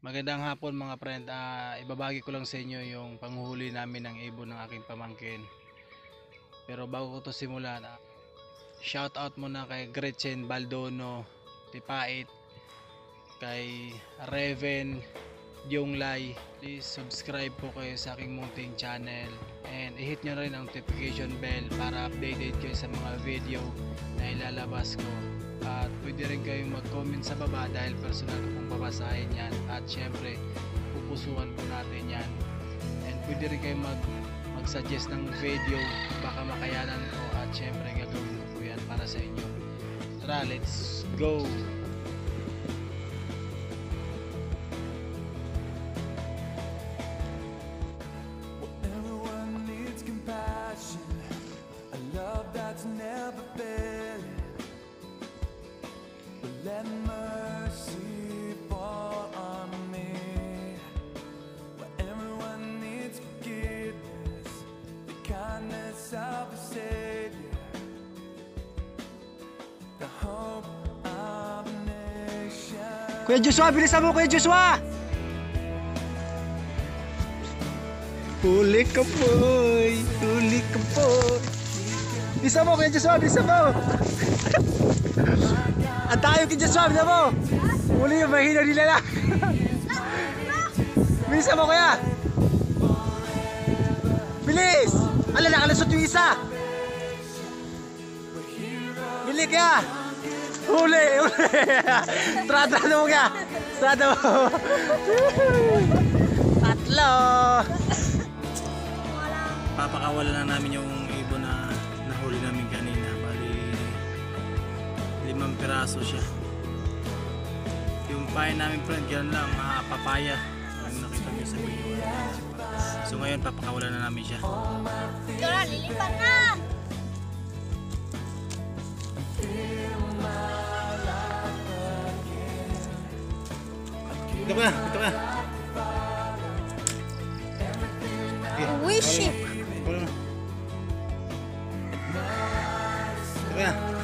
Magandang hapon mga friend. Ibabagi ko lang sa inyo yung panghuhuli namin ng ibon ng aking pamangkin. Pero bago ko to simulan, shout out muna kay Gretchen Baldono Tipait, kay Reven Dionglay. Please subscribe po kayo sa aking munting channel and i-hit nyo rin ang notification bell para updated kayo sa mga video na ilalabas ko. At pwede rin kayong mag-comment sa baba dahil personal ko pong babasahin yan. At syempre, pupusuan po natin yan. And pwede rin kayong mag-suggest ng video, baka makayanan ko. At syempre, gagawin ko po yan para sa inyo. Tara, let's go! Everyone needs compassion, a love that's never failing. Let mercy fall on me. Where everyone needs forgiveness, the kindness of a Savior, the hope of a nation. Kuya Joshua, bilisan mo Kuya Joshua! Huli ka boy! Huli ka boy! Bilisan mo Kuya Joshua, bilisan mo! Ang tayo Kuya Joshua, bilisan mo! Huli yung mahina nila lang! Bilisan mo Kuya! Bilis! Ala, nakalasot yung isa! Bili Kuya! Huli! Huli! Trata mo Kuya! Trata mo! Tatlo! Papakawala na namin yung ibon na nahuli namin kanina. Bali 5 piraso siya. Yung pain namin friend, gano'n lang, papaya ang nakita nyo sa video. So ngayon papakawala na namin siya. Tara, lilipat na! Ito ka, ito ka. Wish it! Ito ka.